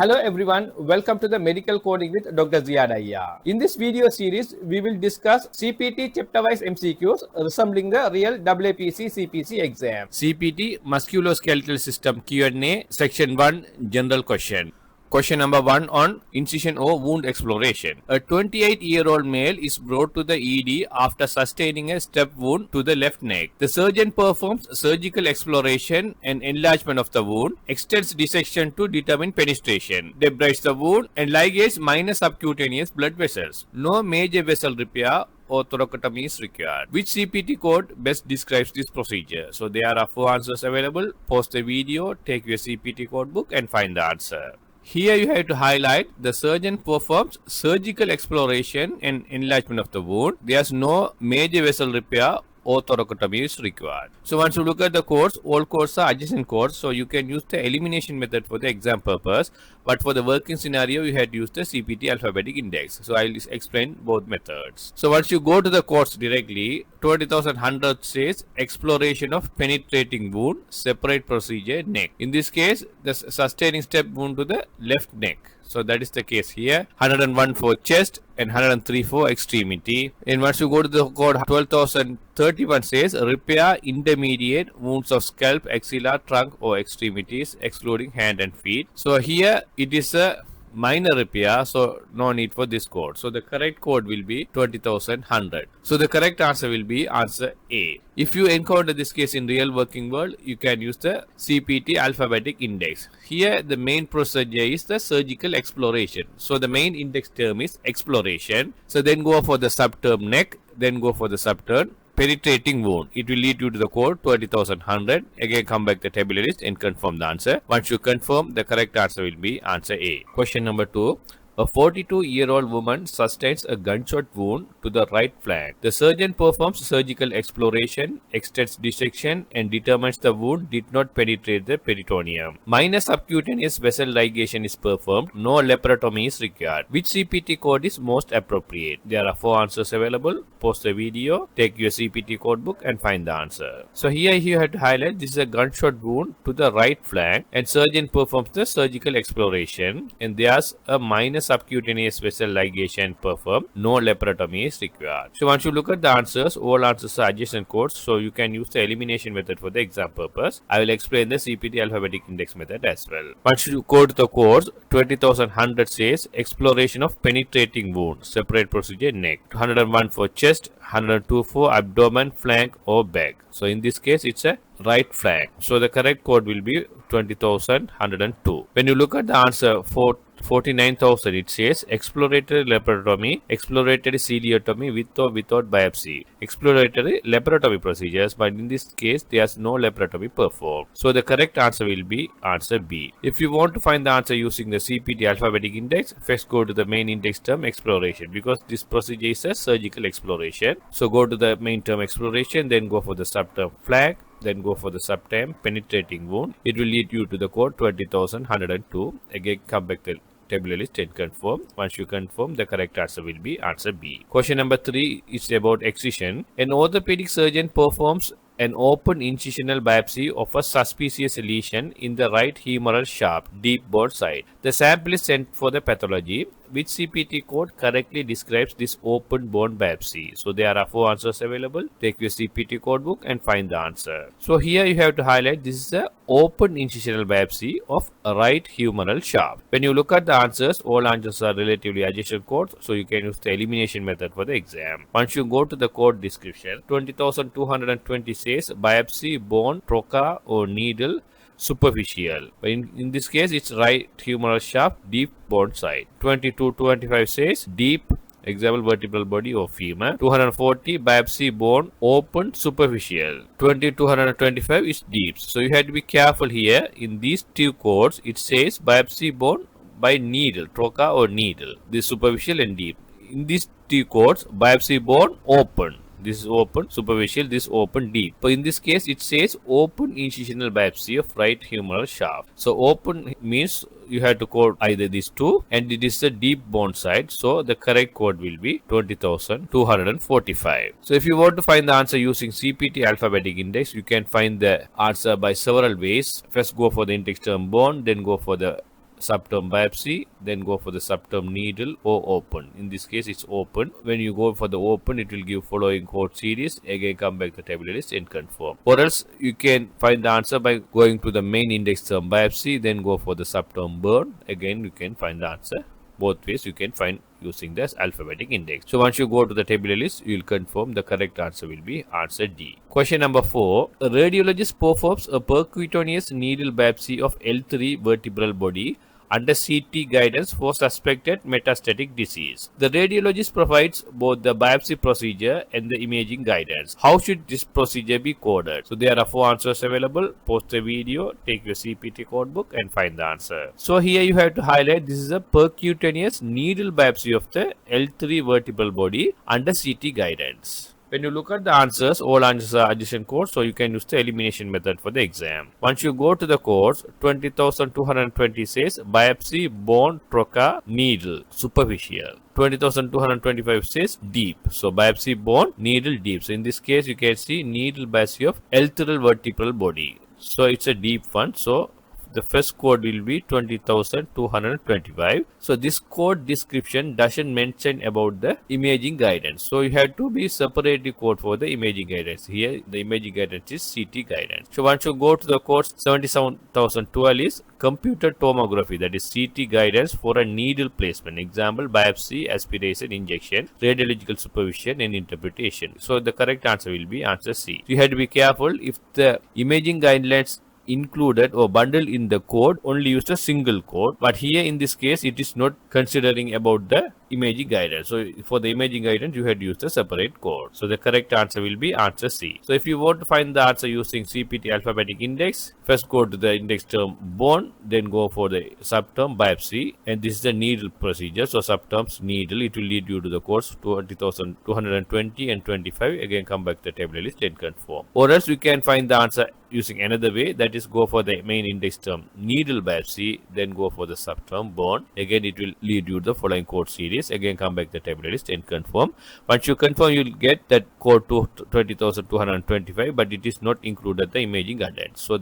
Hello everyone, welcome to the Medical Coding with Dr. Ziadaya. In this video series, we will discuss CPT Chapterwise MCQs resembling the real AAPC CPC exam. CPT Musculoskeletal System Q&A Section 1 General Question. Question number 1 on incision or wound exploration. A 28-year-old male is brought to the ED after sustaining a step wound to the left neck. The surgeon performs surgical exploration and enlargement of the wound, extends dissection to determine penetration, debrides the wound, and ligates minor subcutaneous blood vessels. No major vessel repair or thoracotomy is required. Which CPT code best describes this procedure? So there are 4 answers available. Pause the video, take your CPT code book and find the answer. Here you have to highlight the surgeon performs surgical exploration and enlargement of the wound. There's no major vessel repair or thoracotomy is required. So once you look at the codes, all codes are adjacent codes, so you can use the elimination method for the exam purpose, but for the working scenario you had to use the CPT alphabetic index. So I'll explain both methods. So once you go to the codes directly, 20,100 says exploration of penetrating wound, separate procedure, neck. In this case, the sustaining step wound to the left neck. So that is the case here. 101 for chest and 103 for extremity. And once you go to the code, 12,031 says repair intermediate wounds of scalp, axilla, trunk or extremities excluding hand and feet. So here it is a minor repair, so no need for this code. So the correct code will be 20,100. So the correct answer will be answer A. If you encounter this case in real working world, you can use the CPT alphabetic index. Here the main procedure is the surgical exploration. So the main index term is exploration. So then go for the subterm neck, then go for the subterm penetrating wound. It will lead you to the code 20,100. Again come back the tabular list and confirm the answer. Once you confirm, the correct answer will be answer A. Question number 2. A 42-year-old woman sustains a gunshot wound to the right flank. The surgeon performs surgical exploration, extends dissection and determines the wound did not penetrate the peritoneum. Minor subcutaneous vessel ligation is performed. No laparotomy is required. Which CPT code is most appropriate? There are 4 answers available. Pause the video, take your CPT code book and find the answer. So here you have to highlight this is a gunshot wound to the right flank and surgeon performs the surgical exploration and there's a minor subcutaneous vessel ligation performed. No laparotomy is required. So once you look at the answers, all answers are adjacent codes, so you can use the elimination method for the exam purpose. I will explain the CPT alphabetic index method as well. Once you go to the codes, 20,100 says exploration of penetrating wound, separate procedure, neck. 101 for chest, 102 for abdomen, flank or back. So in this case it's a right flank. So the correct code will be 20,102. When you look at the answer for 49,000, it says exploratory laparotomy, exploratory ciliotomy with or without biopsy, exploratory laparotomy procedures, but in this case there's no laparotomy performed. So the correct answer will be answer B. If you want to find the answer using the CPT alphabetic index, first go to the main index term exploration, because this procedure is a surgical exploration. So go to the main term exploration, then go for the subterm flank, then go for the subterm penetrating wound. It will lead you to the code 20,102. Again come back to tabular list and confirm. Once you confirm, the correct answer will be answer B. Question number 3 is about excision. An orthopedic surgeon performs an open incisional biopsy of a suspicious lesion in the right humeral shaft, deep bone side. The sample is sent for the pathology. Which CPT code correctly describes this open bone biopsy? So there are 4 answers available. Take your CPT code book and find the answer. So here you have to highlight this is a open incisional biopsy of a right humeral shaft. When you look at the answers, all answers are relatively adjacent codes, so you can use the elimination method for the exam. Once you go to the code description, 20,220 says biopsy bone, trocar or needle, superficial. But in this case, it's right humeral shaft, deep bone side. 2225 says deep, example vertebral body or femur. 240 biopsy bone, open, superficial. 2225 is deep. So you have to be careful here. In these 2 codes, it says biopsy bone by needle, trocar or needle. This superficial and deep. In these 2 codes, biopsy bone, open. This is open, superficial, this open, deep. So in this case, it says open incisional biopsy of right humeral shaft. So open means you have to code either these 2 and it is the deep bone side. So the correct code will be 20,245. So if you want to find the answer using CPT alphabetic index, you can find the answer by several ways. First go for the index term bone, then go for the subterm biopsy, then go for the subterm needle or open. In this case, it's open. When you go for the open, it will give following code series. Again, come back to the tabular list and confirm. Or else you can find the answer by going to the main index term biopsy, then go for the subterm burn. Again, you can find the answer. Both ways you can find using this alphabetic index. So once you go to the tabular list, you will confirm the correct answer will be answer D. Question number 4. A radiologist performs a percutaneous needle biopsy of L3 vertebral body under CT guidance for suspected metastatic disease. The radiologist provides both the biopsy procedure and the imaging guidance. How should this procedure be coded? So there are 4 answers available. Pause the video, take your CPT code book and find the answer. So here you have to highlight this is a percutaneous needle biopsy of the L3 vertebral body under CT guidance. When you look at the answers, all answers are addition codes, so you can use the elimination method for the exam. Once you go to the codes, 20,220 says biopsy, bone, trocar, needle, superficial. 20,225 says deep. So biopsy, bone, needle, deep. So in this case, you can see needle biopsy of L3 vertebral body. So it's a deep one. So the first code will be 20,225. So this code description doesn't mention about the imaging guidance. So you have to be separately code for the imaging guidance. Here the imaging guidance is CT guidance. So once you go to the code 77,012 is computer tomography, that is CT guidance for a needle placement. Example, biopsy, aspiration, injection, radiological supervision and interpretation. So the correct answer will be answer C. So you have to be careful if the imaging guidelines included or bundled in the code only used a single code, but here in this case it is not considering about the imaging guidance. So for the imaging guidance you had to use a separate code. So the correct answer will be answer C. So if you want to find the answer using CPT alphabetic index, first go to the index term bone, then go for the subterm biopsy, and this is the needle procedure. So subterms needle, it will lead you to the codes 20,220 and 25. Again come back to the tabular list and confirm. Or else you can find the answer using another way, that is go for the main index term needle biopsy, then go for the subterm bone. Again it will lead you to the following code series. Again come back to the tabular list and confirm. Once you confirm, you will get that code to 20,225, but it is not included the imaging guidance. So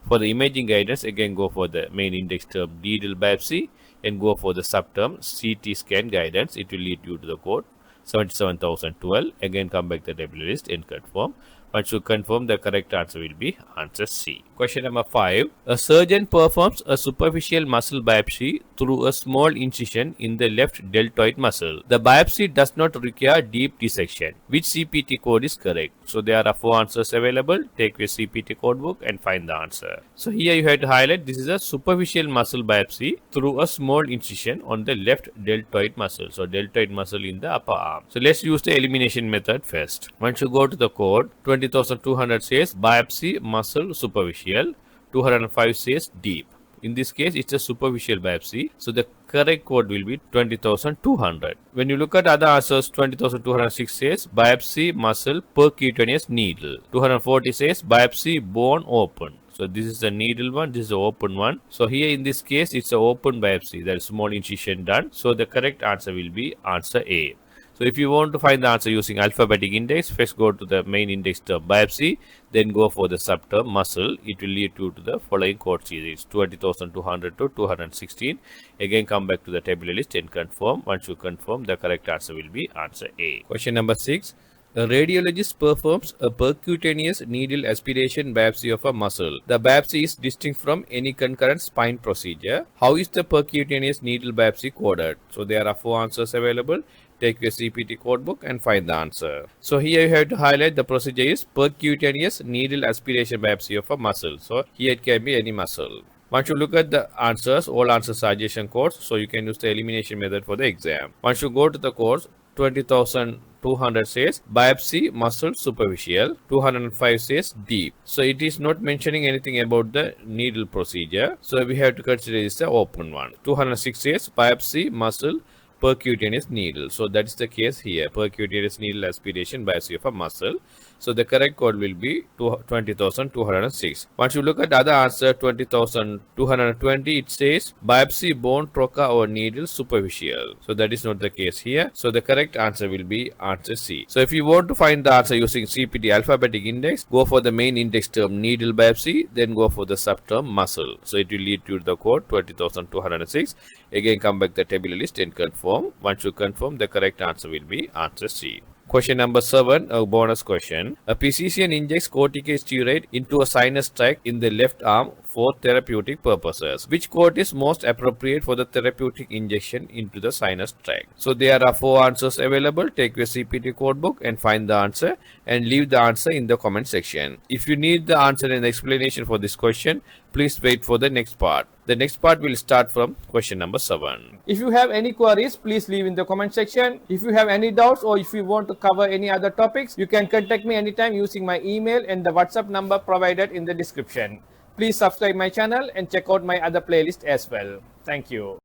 for the imaging guidance, again go for the main index term needle biopsy and go for the subterm CT scan guidance. It will lead you to the code 77,012. Again come back to the tabular list and confirm. Once you confirm, the correct answer will be answer C. Question number 5. A surgeon performs a superficial muscle biopsy through a small incision in the left deltoid muscle. The biopsy does not require deep dissection. Which CPT code is correct? So there are 4 answers available. Take your CPT code book and find the answer. So here you have to highlight this is a superficial muscle biopsy through a small incision on the left deltoid muscle. So deltoid muscle in the upper arm. So let's use the elimination method first. Once you go to the code, 20,200 says biopsy muscle superficial, 205 says deep. In this case, it's a superficial biopsy. So the correct code will be 20,200. When you look at other answers, 20,206 says biopsy muscle percutaneous needle. 240 says biopsy bone open. So this is the needle one, this is the open one. So here in this case, it's an open biopsy. There is small incision done. So the correct answer will be answer A. So if you want to find the answer using alphabetic index, first go to the main index term biopsy, then go for the subterm muscle. It will lead you to the following code series 20,200 to 216. Again come back to the tabular list and confirm. Once you confirm, the correct answer will be answer A. Question number 6. A radiologist performs a percutaneous needle aspiration biopsy of a muscle. The biopsy is distinct from any concurrent spine procedure. How is the percutaneous needle biopsy coded? So there are 4 answers available. Take your CPT code book and find the answer. So here you have to highlight the procedure is percutaneous needle aspiration biopsy of a muscle. So here it can be any muscle. Once you look at the answers, all answers are adjacent codes, so you can use the elimination method for the exam. Once you go to the codes, 20,200 says biopsy muscle superficial, 205 says deep. So it is not mentioning anything about the needle procedure, so we have to consider this the open one. 206 says biopsy muscle percutaneous needle. So that is the case here, percutaneous needle aspiration biopsy of a muscle. So the correct code will be 20,206. Once you look at the other answer, 20,220, it says biopsy bone, trocar or needle superficial. So that is not the case here. So the correct answer will be answer C. So if you want to find the answer using CPT alphabetic index, go for the main index term needle biopsy, then go for the subterm muscle. So it will lead to the code 20,206. Again, come back the tabular list and confirm. Once you confirm, the correct answer will be answer C. Question number 7, a bonus question. A physician injects corticosteroid into a sinus tract in the left arm for therapeutic purposes. Which code is most appropriate for the therapeutic injection into the sinus tract? So there are 4 answers available. Take your CPT code book and find the answer and leave the answer in the comment section. If you need the answer and explanation for this question, please wait for the next part. The next part will start from question number 7. If you have any queries, please leave in the comment section. If you have any doubts or if you want to cover any other topics, you can contact me anytime using my email and the WhatsApp number provided in the description. Please subscribe my channel and check out my other playlist as well. Thank you.